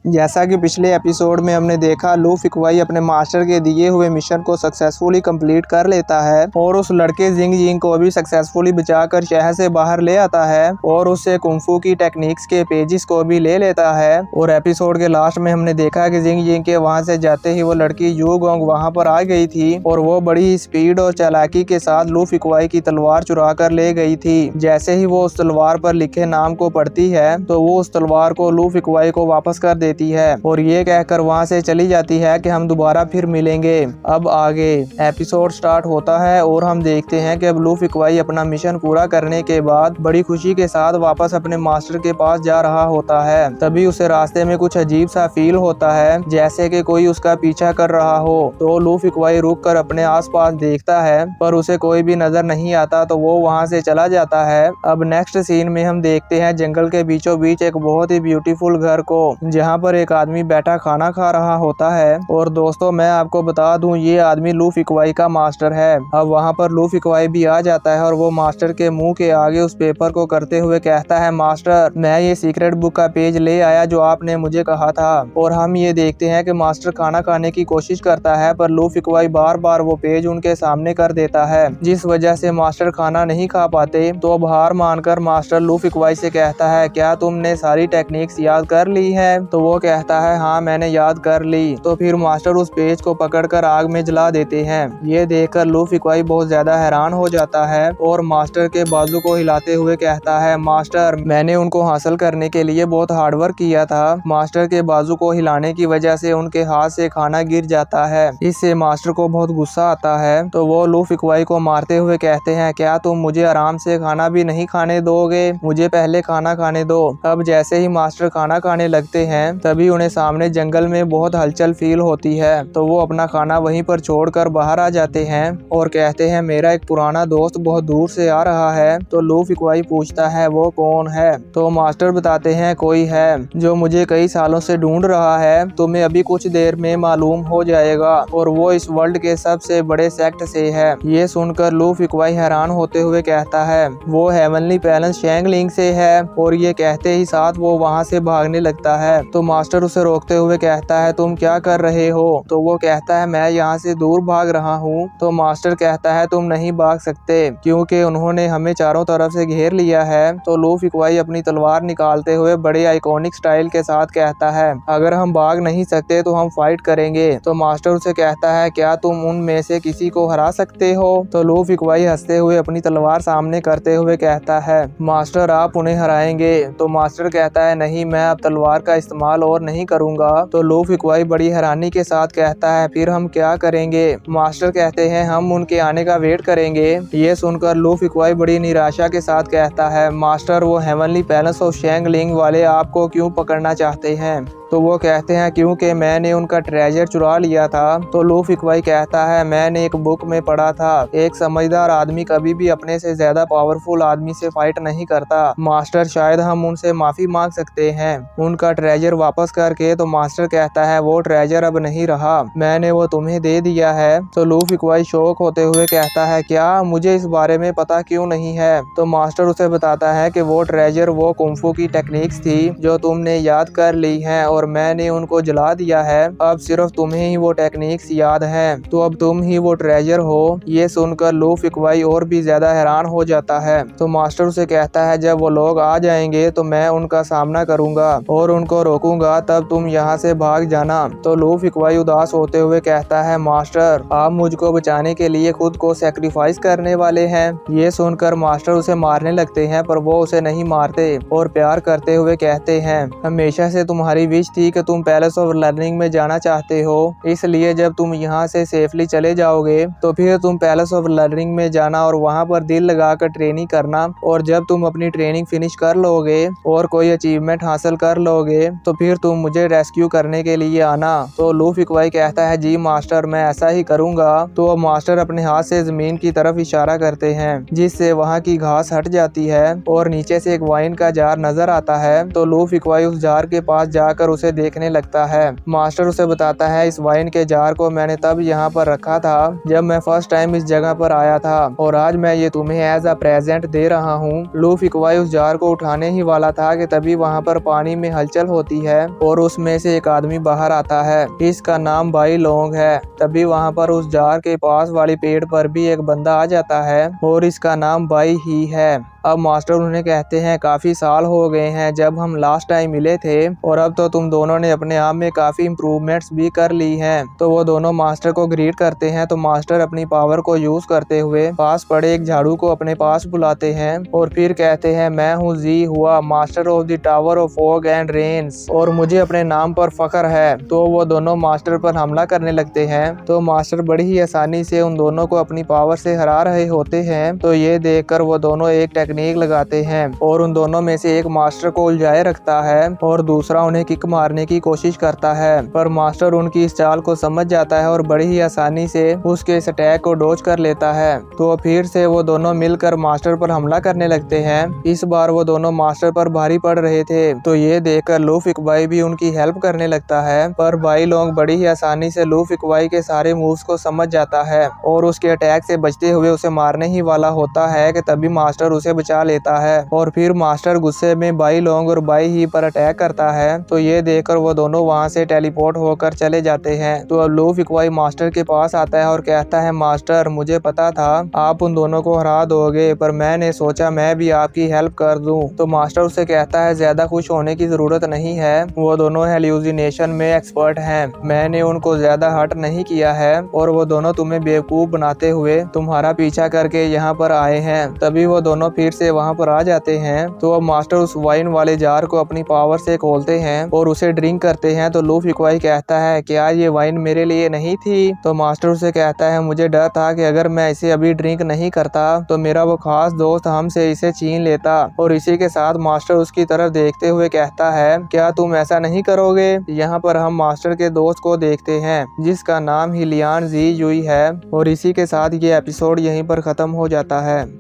जैसा कि पिछले एपिसोड में हमने देखा, लू फिकवाई अपने मास्टर के दिए हुए मिशन को सक्सेसफुली कंप्लीट कर लेता है और उस लड़के जिंग जिंग को भी सक्सेसफुली बचाकर शहर से बाहर ले आता है और उससे कुंफू की टेक्निक्स के पेजेस को भी ले लेता है। और एपिसोड के लास्ट में हमने देखा कि जिंग जिंग के वहां से जाते ही वो लड़की यू गोंग वहां पर आ गई थी और वो बड़ी स्पीड और चालाकी के साथ लू फिकवाई की तलवार चुरा कर ले गई थी। जैसे ही वो उस तलवार पर लिखे नाम को पढ़ती है तो वो उस तलवार को लू फिकवाई को वापस कर देती है और ये कहकर वहां से चली जाती है कि हम दोबारा फिर मिलेंगे। अब आगे एपिसोड स्टार्ट होता है और हम देखते हैं कि अब लू फिकवाई अपना मिशन पूरा करने के बाद बड़ी खुशी के साथ वापस अपने मास्टर के पास जा रहा होता है। तभी उसे रास्ते में कुछ अजीब सा फील होता है, जैसे कि कोई उसका पीछा कर रहा हो। तो लू फिकवाई रुक कर अपने आसपास देखता है पर उसे कोई भी नजर नहीं आता तो वो वहां से चला जाता है। अब नेक्स्ट सीन में हम देखते हैं जंगल के बीचों बीच एक बहुत ही ब्यूटीफुल घर को, जहाँ पर एक आदमी बैठा खाना खा रहा होता है। और दोस्तों मैं आपको बता दूं, ये आदमी लू फिकवाई का मास्टर है। अब वहाँ पर लू फिकवाई भी आ जाता है और वो मास्टर के मुंह के आगे उस पेपर को करते हुए कहता है, मास्टर मैं ये सीक्रेट बुक का पेज ले आया जो आपने मुझे कहा था। और हम ये देखते हैं कि मास्टर खाना खाने की कोशिश करता है पर लू फिकवाई बार बार वो पेज उनके सामने कर देता है, जिस वजह से मास्टर खाना नहीं खा पाते। तो अब हार मानकर मास्टर लू फिकवाई से कहता है, क्या तुमने सारी टेक्निक्स याद कर ली है? तो वो कहता है, हाँ मैंने याद कर ली। तो फिर मास्टर उस पेज को पकड़कर आग में जला देते हैं। ये देखकर लू फिकवाई बहुत ज्यादा हैरान हो जाता है और मास्टर के बाजू को हिलाते हुए कहता है, मास्टर मैंने उनको हासिल करने के लिए बहुत हार्डवर्क किया था। मास्टर के बाजू को हिलाने की वजह से उनके हाथ से खाना गिर जाता है। इससे मास्टर को बहुत गुस्सा आता है तो वो लू फिकवाई को मारते हुए कहते हैं, क्या तुम मुझे आराम से खाना भी नहीं खाने दोगे? मुझे पहले खाना खाने दो। अब जैसे ही मास्टर खाना खाने लगते हैं तभी उन्हें सामने जंगल में बहुत हलचल फील होती है। तो वो अपना खाना वहीं पर छोड़कर बाहर आ जाते हैं और कहते हैं, मेरा एक पुराना दोस्त बहुत दूर से आ रहा है। तो लू फिकवाई पूछता है, वो कौन है? तो मास्टर बताते हैं, कोई है जो मुझे कई सालों से ढूंढ रहा है, तुम्हें अभी कुछ देर में मालूम हो जाएगा और वो इस वर्ल्ड के सबसे बड़े सेक्ट से है। ये सुनकर लू फिकवाई हैरान होते हुए कहता है, वो हेवनली पैलेस शैंगलिंग से है। और ये कहते ही साथ वो वहाँ से भागने लगता है। तो मास्टर उसे रोकते हुए कहता है, तुम क्या कर रहे हो? तो वो कहता है, मैं यहाँ से दूर भाग रहा हूँ। तो मास्टर कहता है, तुम नहीं भाग सकते क्योंकि उन्होंने हमें चारों तरफ से घेर लिया है। तो लू फिकवाई अपनी तलवार निकालते हुए बड़े आइकॉनिक स्टाइल के साथ कहता है, अगर हम भाग नहीं सकते तो हम फाइट करेंगे। तो मास्टर उसे कहता है, क्या तुम उनमें से किसी को हरा सकते हो? तो लू फिकवाई हंसते हुए अपनी तलवार सामने करते हुए कहता है, मास्टर आप उन्हें हराएंगे? तो मास्टर कहता है, नहीं मैं अब तलवार का इस्तेमाल और नहीं करूंगा। तो लू फिकवाई बड़ी हैरानी के साथ कहता है, फिर हम क्या करेंगे? मास्टर कहते हैं, हम उनके आने का वेट करेंगे। ये सुनकर लू फिकवाई बड़ी निराशा के साथ कहता है, मास्टर वो हेवनली पैलेस ऑफ शैंगलिंग वाले आपको क्यों पकड़ना चाहते हैं? तो वो कहते हैं, क्योंकि मैंने उनका ट्रेजर चुरा लिया था। तो लू फिकवाई कहता है, मैंने एक बुक में पढ़ा था, एक समझदार आदमी कभी भी अपने से ज्यादा पावरफुल आदमी से फाइट नहीं करता। मास्टर शायद हम उनसे माफी मांग सकते हैं उनका ट्रेजर वापस करके। तो मास्टर कहता है, वो ट्रेजर अब नहीं रहा, मैंने वो तुम्हें दे दिया है। तो लू फिकवाई शौक होते हुए कहता है, क्या मुझे इस बारे में पता क्यों नहीं है? तो मास्टर उसे बताता है कि वो ट्रेजर वो कुंफू की टेक्निक्स थी जो तुमने याद कर ली है और मैंने उनको जला दिया है। अब सिर्फ तुम्हें ही वो टेक्निक्स याद हैं, तो अब तुम ही वो ट्रेजर हो। ये सुनकर लू फिकवाई और भी ज्यादा हैरान हो जाता है। तो मास्टर उसे कहता है, जब वो लोग आ जाएंगे तो मैं उनका सामना करूंगा और उनको रोकूंगा, तब तुम यहाँ से भाग जाना। तो लू फिकवाई उदास होते हुए कहता है, मास्टर आप मुझको बचाने के लिए खुद को सेक्रीफाइस करने वाले हैं। ये सुनकर मास्टर उसे मारने लगते हैं पर वो उसे नहीं मारते और प्यार करते हुए कहते हैं, हमेशा से तुम्हारी विश थी कि तुम पैलेस ऑफ लर्निंग में जाना चाहते हो, इसलिए जब तुम यहाँ से सेफली चले जाओगे तो फिर तुम पैलेस ऑफ लर्निंग में जाना और वहाँ पर दिल लगाकर ट्रेनिंग करना। और जब तुम अपनी ट्रेनिंग फिनिश कर लोगे और कोई अचीवमेंट हासिल कर लोगे तो फिर तुम मुझे रेस्क्यू करने के लिए आना। तो लू फिकवाई कहता है, जी मास्टर मैं ऐसा ही करूँगा। तो मास्टर अपने हाथ से जमीन की तरफ इशारा करते हैं जिससे वहाँ की घास हट जाती है और नीचे से एक वाइन का जार नजर आता है। तो लू फिकवाई उस जार के पास जाकर उसे देखने लगता है। मास्टर उसे बताता है इस वाइन के जार को मैंने तब यहाँ पर रखा था जब मैं फर्स्ट टाइम इस जगह पर आया था और आज मैं ये तुम्हें एज अ प्रेजेंट दे रहा हूँ। लू फिकवाई उस जार को उठाने ही वाला था कि तभी वहाँ पर पानी में हलचल होती है और उसमें से एक आदमी बाहर आता है। इसका नाम बाई लोंग है। तभी वहाँ पर उस जार के पास वाले पेड़ पर भी एक बंदा आ जाता है और इसका नाम बाई ही है। अब मास्टर उन्हें कहते हैं काफी साल हो गए हैं जब हम लास्ट टाइम मिले थे और अब तो तुम दोनों ने अपने आप में काफी इम्प्रूवमेंट्स भी कर ली हैं। तो वो दोनों मास्टर को ग्रीट करते हैं। तो मास्टर अपनी पावर को यूज करते हुए पास पड़े एक झाड़ू को अपने पास बुलाते हैं और फिर कहते हैं मैं हूँ जी हुआ, master of the tower of fog and rains, और मुझे अपने नाम पर फख्र है। तो वो दोनों मास्टर पर हमला करने लगते हैं। तो मास्टर बड़ी ही आसानी से उन दोनों को अपनी पावर से हरा रहे होते हैं। तो ये देखकर वो दोनों एक टेक्निक लगाते हैं और उन दोनों में से एक मास्टर को उलझाए रखता है और दूसरा उन्हें किक मारने की कोशिश करता है। पर मास्टर उनकी इस चाल को समझ जाता है और बड़ी ही आसानी से उसके इस अटैक को डॉज कर लेता है। तो फिर से वो दोनों मिलकर मास्टर पर हमला करने लगते हैं। इस बार वो दोनों मास्टर पर भारी पड़ रहे थे। तो ये देखकर लू फिकवाई भी उनकी हेल्प करने लगता है। पर बाई लोंग बड़ी ही आसानी से लू फिकवाई के सारे मूव्स को समझ जाता है और उसके अटैक से बचते हुए उसे मारने ही वाला होता है कि तभी मास्टर उसे बचा लेता है और फिर मास्टर गुस्से में बाई लोंग और बाई ही पर अटैक करता है। तो ये देखकर वो दोनों वहां से टेलीपोर्ट होकर चले जाते हैं। तो अब लू फिकवाई मास्टर के पास आता है और कहता है मास्टर मुझे पता था आप उन दोनों को हरा दोगे पर मैंने सोचा मैं भी आपकी हेल्प कर दूं। तो मास्टर उसे कहता है ज्यादा खुश होने की जरूरत नहीं है, वो दोनों हेल्यूसिनेशन में एक्सपर्ट हैं, मैंने उनको ज्यादा हर्ट नहीं किया है और वो दोनों तुम्हें बेवकूफ बनाते हुए तुम्हारा पीछा करके यहाँ पर आए हैं। तभी वो दोनों फिर से वहाँ पर आ जाते हैं। तो अब मास्टर उस वाइन वाले जार को अपनी पावर से खोलते हैं और उसे ड्रिंक करते हैं। तो लू फिकवाई कहता है क्या ये वाइन मेरे लिए नहीं थी? तो मास्टर उसे कहता है मुझे डर था कि अगर मैं इसे अभी ड्रिंक नहीं करता तो मेरा वो खास दोस्त हमसे इसे छीन लेता। और इसी के साथ मास्टर उसकी तरफ देखते हुए कहता है क्या तुम ऐसा नहीं करोगे? यहाँ पर हम मास्टर के दोस्त को देखते हैं जिसका नाम ही लियान जी युई है। और इसी के साथ ये एपिसोड यहीं पर खत्म हो जाता है।